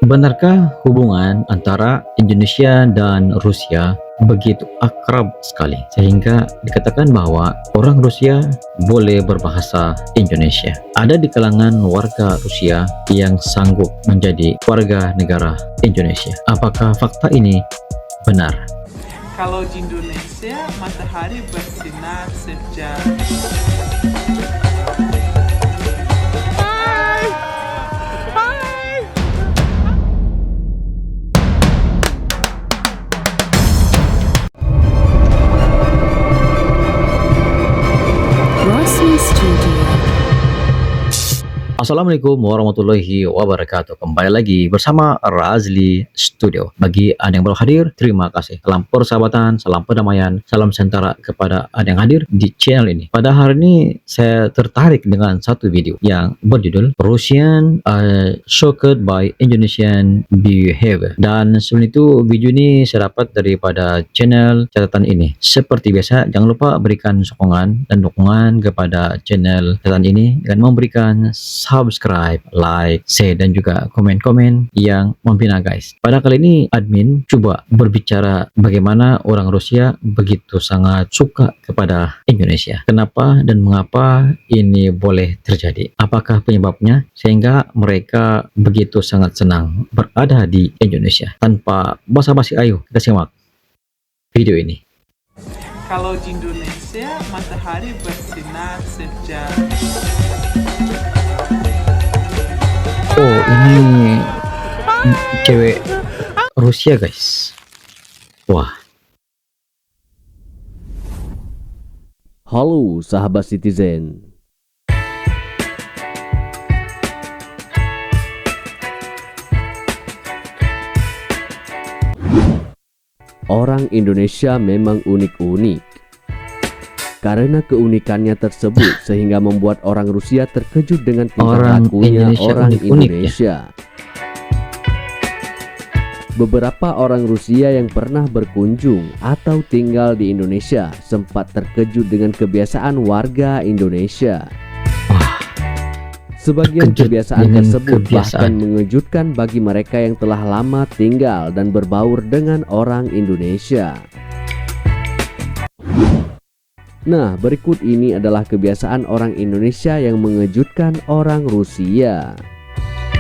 Benarkah hubungan antara Indonesia dan Rusia begitu akrab sekali sehingga dikatakan bahwa orang Rusia boleh berbahasa Indonesia? Ada di kalangan warga Rusia yang sanggup menjadi warga negara Indonesia. Apakah fakta ini benar? Kalau di Indonesia, matahari bersinar sejak Assalamualaikum warahmatullahi wabarakatuh. Kembali lagi bersama Razli Studio. Bagi Anda yang baru hadir, terima kasih. Salam persahabatan, salam perdamaian, salam sejahtera kepada Anda yang hadir di channel ini. Pada hari ini saya tertarik dengan satu video yang berjudul Russian Shocked by Indonesian Behavior. Dan sebelum itu video ini saya dapat daripada channel catatan ini. Seperti biasa, jangan lupa berikan sokongan dan dukungan kepada channel catatan ini dengan memberikan subscribe, like, share, dan juga komen-komen yang membina guys. Pada kali ini admin coba berbicara bagaimana orang Rusia begitu sangat suka kepada Indonesia. Kenapa dan mengapa ini boleh terjadi? Apakah penyebabnya sehingga mereka begitu sangat senang berada di Indonesia? Tanpa basa-basi, ayo kita simak video ini. Kalau di Indonesia, matahari bersinar sejak ini cewek Rusia guys. Wah. Halo sahabat Citizen. Orang Indonesia memang unik-unik. Karena keunikannya tersebut sehingga membuat orang Rusia terkejut dengan tingkah lakunya orang Indonesia. Beberapa orang Rusia yang pernah berkunjung atau tinggal di Indonesia sempat terkejut dengan kebiasaan warga Indonesia. Sebagian kebiasaan tersebut bahkan mengejutkan bagi mereka yang telah lama tinggal dan berbaur dengan orang Indonesia. Nah, berikut ini adalah kebiasaan orang Indonesia yang mengejutkan orang Rusia.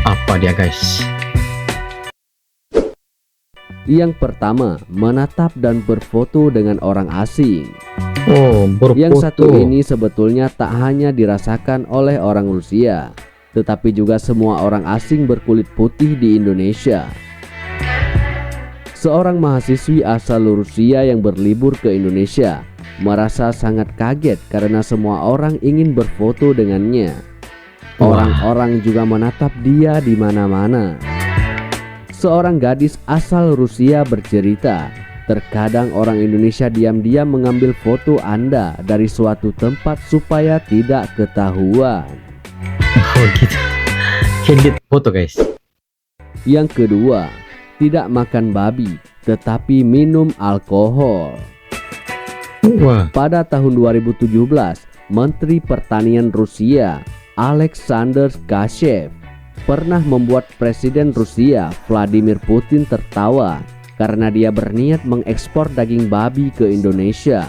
Apa dia guys? Yang pertama, menatap dan berfoto dengan orang asing. Berfoto. Yang satu ini sebetulnya tak hanya dirasakan oleh orang Rusia, tetapi juga semua orang asing berkulit putih di Indonesia. Seorang mahasiswi asal Rusia yang berlibur ke Indonesia merasa sangat kaget karena semua orang ingin berfoto dengannya. Orang-orang juga menatap dia di mana-mana. Seorang gadis asal Rusia bercerita, terkadang orang Indonesia diam-diam mengambil foto Anda dari suatu tempat supaya tidak ketahuan. Oh gitu. Candid foto guys. Yang kedua, tidak makan babi tetapi minum alkohol. Pada tahun 2017, Menteri Pertanian Rusia Alexander Kashev pernah membuat Presiden Rusia Vladimir Putin tertawa karena dia berniat mengekspor daging babi ke Indonesia.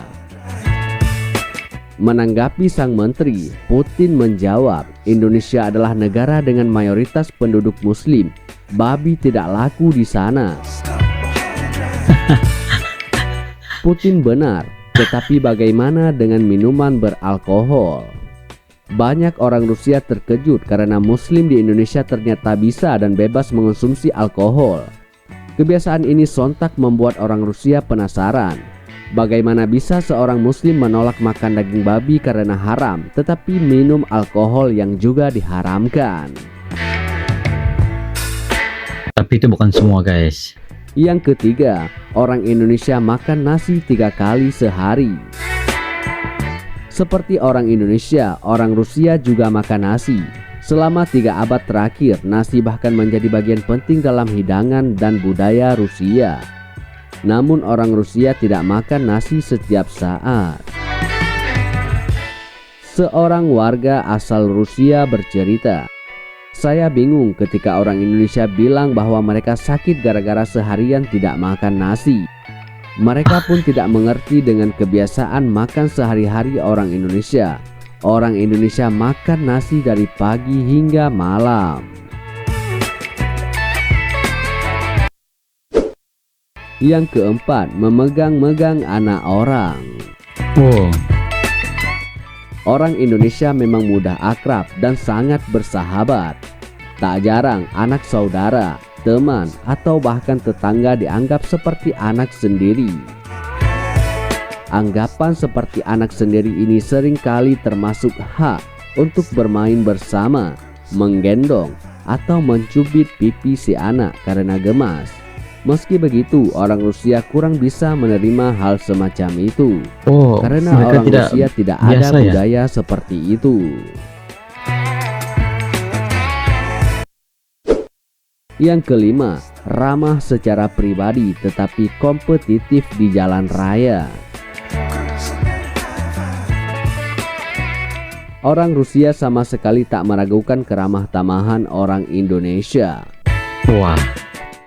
Menanggapi sang menteri, Putin menjawab, Indonesia adalah negara dengan mayoritas penduduk Muslim. Babi tidak laku di sana. Putin benar. Tetapi bagaimana dengan minuman beralkohol? Banyak orang Rusia terkejut karena Muslim di Indonesia ternyata bisa dan bebas mengonsumsi alkohol. Kebiasaan ini sontak membuat orang Rusia penasaran. Bagaimana bisa seorang Muslim menolak makan daging babi karena haram, tetapi minum alkohol yang juga diharamkan? Tapi itu bukan semua guys. Yang ketiga, orang Indonesia makan nasi 3 kali sehari. Seperti orang Indonesia, orang Rusia juga makan nasi. Selama 3 abad terakhir, nasi bahkan menjadi bagian penting dalam hidangan dan budaya Rusia. Namun orang Rusia tidak makan nasi setiap saat. Seorang warga asal Rusia bercerita, Saya bingung ketika orang Indonesia bilang bahwa mereka sakit gara-gara seharian tidak makan nasi. Mereka pun tidak mengerti dengan kebiasaan makan sehari-hari orang Indonesia. Orang Indonesia makan nasi dari pagi hingga malam. Yang keempat, memegang-megang anak orang. Oh, Orang Indonesia memang mudah akrab dan sangat bersahabat. Tak jarang anak saudara, teman, atau bahkan tetangga dianggap seperti anak sendiri. Anggapan seperti anak sendiri ini seringkali termasuk hak untuk bermain bersama, menggendong, atau mencubit pipi si anak karena gemas. Meski begitu, orang Rusia kurang bisa menerima hal semacam itu. oh, Karena mereka orang Rusia tidak ada biasa ya? budaya seperti itu. Yang kelima, ramah secara pribadi tetapi kompetitif di jalan raya. Orang Rusia sama sekali tak meragukan keramah tamahan orang Indonesia. Wah,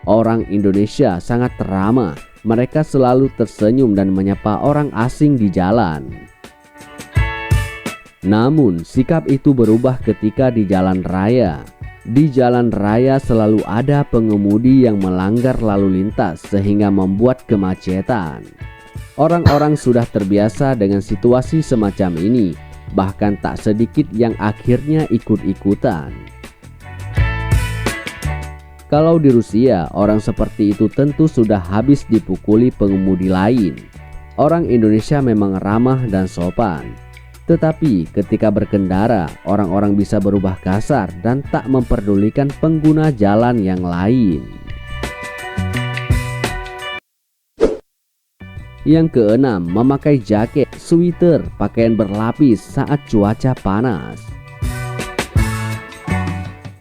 Orang Indonesia sangat ramah. Mereka selalu tersenyum dan menyapa orang asing di jalan. Namun, sikap itu berubah ketika di jalan raya. Di jalan raya selalu ada pengemudi yang melanggar lalu lintas sehingga membuat kemacetan. Orang-orang sudah terbiasa dengan situasi semacam ini, bahkan tak sedikit yang akhirnya ikut-ikutan. Kalau di Rusia, orang seperti itu tentu sudah habis dipukuli pengemudi lain. Orang Indonesia memang ramah dan sopan. Tetapi ketika berkendara, orang-orang bisa berubah kasar dan tak memperdulikan pengguna jalan yang lain. Yang keenam, memakai jaket, sweater, pakaian berlapis saat cuaca panas.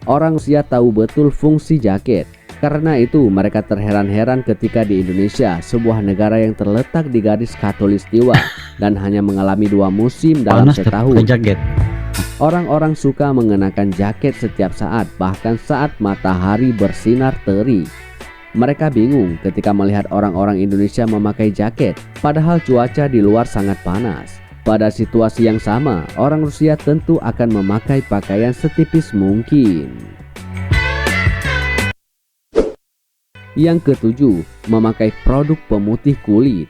Orang Rusia tahu betul fungsi jaket. Karena itu mereka terheran-heran ketika di Indonesia, sebuah negara yang terletak di garis khatulistiwa dan hanya mengalami 2 musim dalam panas tetap setahun. pakai jaket. Orang-orang suka mengenakan jaket setiap saat, bahkan saat matahari bersinar terik. Mereka bingung ketika melihat orang-orang Indonesia memakai jaket, padahal cuaca di luar sangat panas. Pada situasi yang sama, orang Rusia tentu akan memakai pakaian setipis mungkin. Yang ketujuh, memakai produk pemutih kulit.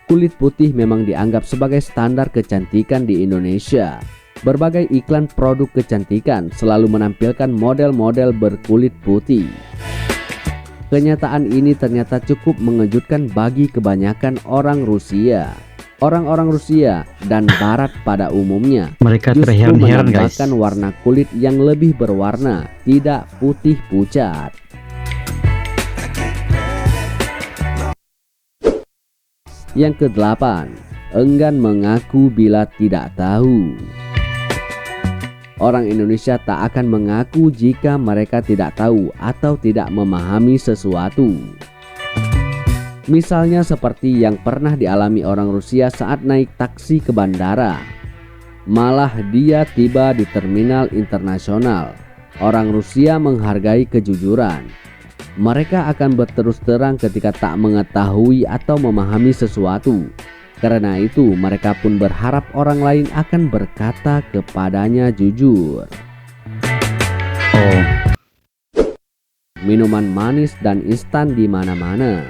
Kulit putih memang dianggap sebagai standar kecantikan di Indonesia. Berbagai iklan produk kecantikan selalu menampilkan model-model berkulit putih. Kenyataan ini ternyata cukup mengejutkan bagi kebanyakan orang Rusia. Orang-orang Rusia dan Barat pada umumnya Mereka justru terheran-heran guys. menambahkan warna kulit yang lebih berwarna, tidak putih pucat. Yang kedelapan, enggan mengaku bila tidak tahu. Orang Indonesia tak akan mengaku jika mereka tidak tahu atau tidak memahami sesuatu. Misalnya seperti yang pernah dialami orang Rusia saat naik taksi ke bandara. Malah dia tiba di terminal internasional. Orang Rusia menghargai kejujuran. Mereka akan berterus terang ketika tak mengetahui atau memahami sesuatu. Karena itu mereka pun berharap orang lain akan berkata kepadanya jujur. Oh, Minuman manis dan instan di mana-mana.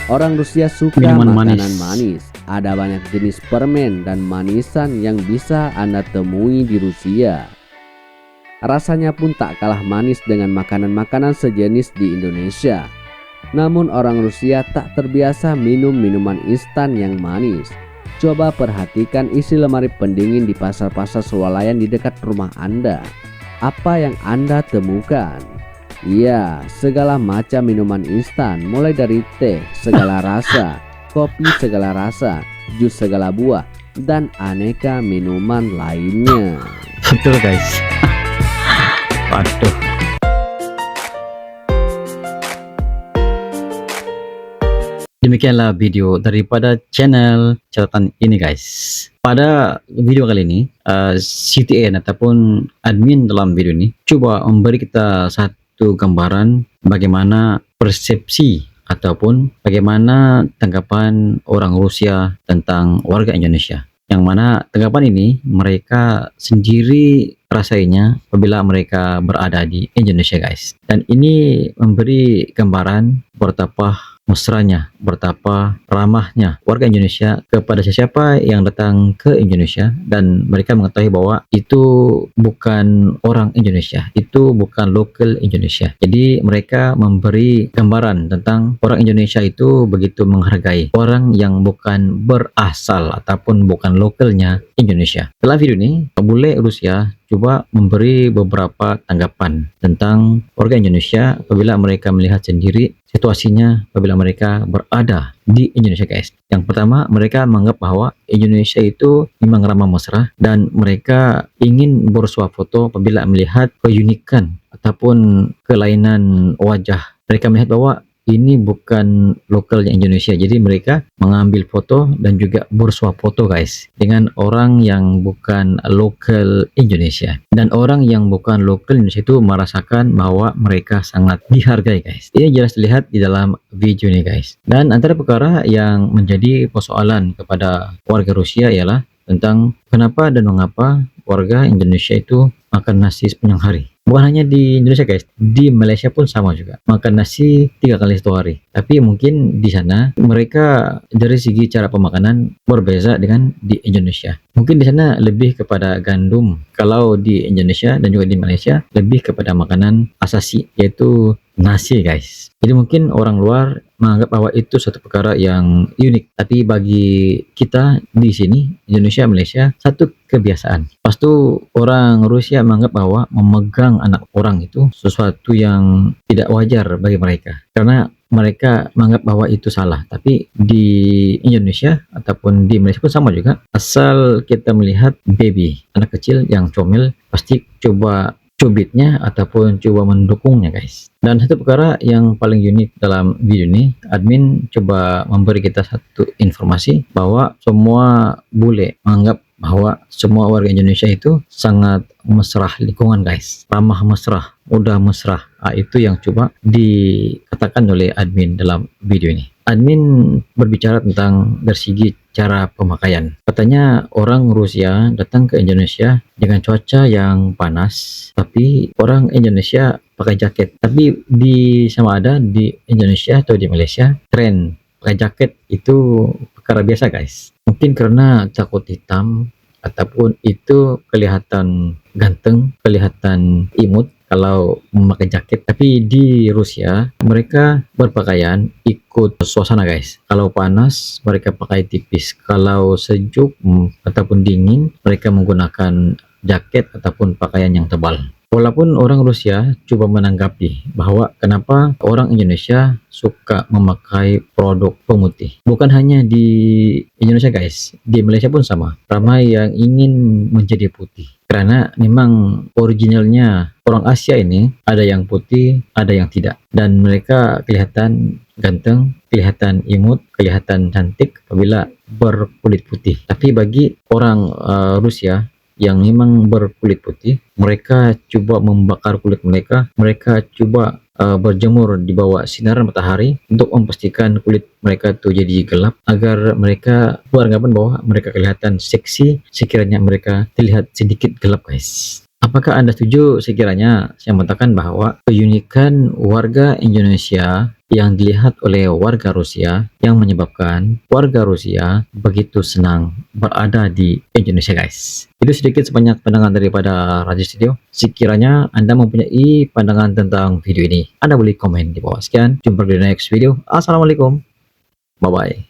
Orang Rusia suka Minuman makanan manis. manis. Ada banyak jenis permen dan manisan yang bisa Anda temui di Rusia. Rasanya pun tak kalah manis dengan makanan-makanan sejenis di Indonesia. Namun orang Rusia tak terbiasa minum minuman instan yang manis. Coba perhatikan isi lemari pendingin di pasar-pasar swalayan di dekat rumah Anda. Apa yang Anda temukan? Ya, segala macam minuman instan, mulai dari teh segala rasa, kopi segala rasa, jus segala buah, dan aneka minuman lainnya. betul guys. Waduh. Demikianlah video daripada channel catatan ini guys. Pada video kali ini, CTN ataupun admin dalam video ini coba memberi kita satu gambaran bagaimana persepsi ataupun bagaimana tanggapan orang Rusia tentang warga Indonesia. Yang mana tanggapan ini mereka sendiri rasainya apabila mereka berada di Indonesia guys. Dan ini memberi gambaran betapa mesranya, betapa ramahnya warga Indonesia kepada siapa yang datang ke Indonesia, dan mereka mengetahui bahwa itu bukan orang Indonesia, itu bukan lokal Indonesia. Jadi mereka memberi gambaran tentang orang Indonesia itu begitu menghargai orang yang bukan berasal ataupun bukan lokalnya Indonesia. Setelah video ini, bule Rusia coba memberi beberapa tanggapan tentang warga Indonesia apabila mereka melihat sendiri situasinya apabila mereka berada di Indonesia guys. Yang pertama, mereka menganggap bahwa Indonesia itu memang ramah mesra dan mereka ingin bersuah foto apabila melihat keunikan ataupun kelainan wajah. Mereka melihat bahwa ini bukan lokalnya Indonesia, jadi mereka mengambil foto dan juga bersuah foto guys dengan orang yang bukan lokal Indonesia, dan orang yang bukan lokal Indonesia itu merasakan bahwa mereka sangat dihargai guys. Ini jelas terlihat di dalam video ini guys. Dan antara perkara yang menjadi persoalan kepada warga Rusia ialah tentang kenapa dan mengapa warga Indonesia itu makan nasi sepanjang hari. Bukan hanya di Indonesia guys, di Malaysia pun sama juga, makan nasi 3 kali satu hari. Tapi mungkin di sana mereka dari segi cara pemakanan berbeza dengan di Indonesia. Mungkin di sana lebih kepada gandum, kalau di Indonesia dan juga di Malaysia lebih kepada makanan asasi, yaitu nasi guys. Jadi mungkin orang luar menganggap bahwa itu satu perkara yang unik, tapi bagi kita di sini Indonesia, Malaysia, satu kebiasaan. Pas itu orang Rusia menganggap bahwa memegang anak orang itu sesuatu yang tidak wajar bagi mereka, karena mereka menganggap bahwa itu salah. Tapi di Indonesia ataupun di Malaysia pun sama juga, asal kita melihat baby, anak kecil yang comel, pasti coba cubitnya ataupun coba mendukungnya guys. Dan satu perkara yang paling unik dalam video ini, admin coba memberi kita satu informasi bahwa semua bule menganggap bahwa semua warga Indonesia itu sangat mesra lingkungan guys, ramah mesra, mudah mesra. Itu yang coba dikatakan oleh admin dalam video ini. Admin berbicara tentang dari segi cara pemakaian. Katanya orang Rusia datang ke Indonesia dengan cuaca yang panas, tapi orang Indonesia pakai jaket. Tapi di sama ada di Indonesia atau di Malaysia, tren pakai jaket itu perkara biasa guys. Mungkin karena jakut hitam ataupun itu kelihatan ganteng, kelihatan imut kalau memakai jaket. Tapi di Rusia mereka berpakaian ikut suasana guys. Kalau panas mereka pakai tipis, kalau sejuk ataupun dingin mereka menggunakan jaket ataupun pakaian yang tebal. Walaupun orang Rusia coba menanggapi bahwa kenapa orang Indonesia suka memakai produk pemutih. Bukan hanya di Indonesia guys, di Malaysia pun sama. Ramai yang ingin menjadi putih, karena memang originalnya orang Asia ini ada yang putih, ada yang tidak. Dan mereka kelihatan ganteng, kelihatan imut, kelihatan cantik apabila berkulit putih. Tapi bagi orang Rusia yang memang berkulit putih, mereka coba membakar kulit mereka. Mereka coba berjemur di bawah sinar matahari untuk memastikan kulit mereka tuh jadi gelap, agar mereka beranggapan bahwa mereka kelihatan seksi sekiranya mereka terlihat sedikit gelap guys. Apakah Anda setuju sekiranya saya mengatakan bahwa keunikan warga Indonesia yang dilihat oleh warga Rusia yang menyebabkan warga Rusia begitu senang berada di Indonesia guys? Itu sedikit sebanyak pandangan daripada Raji Studio. Sekiranya Anda mempunyai pandangan tentang video ini, Anda boleh komen di bawah. Sekian, jumpa di next video. Assalamualaikum, bye bye.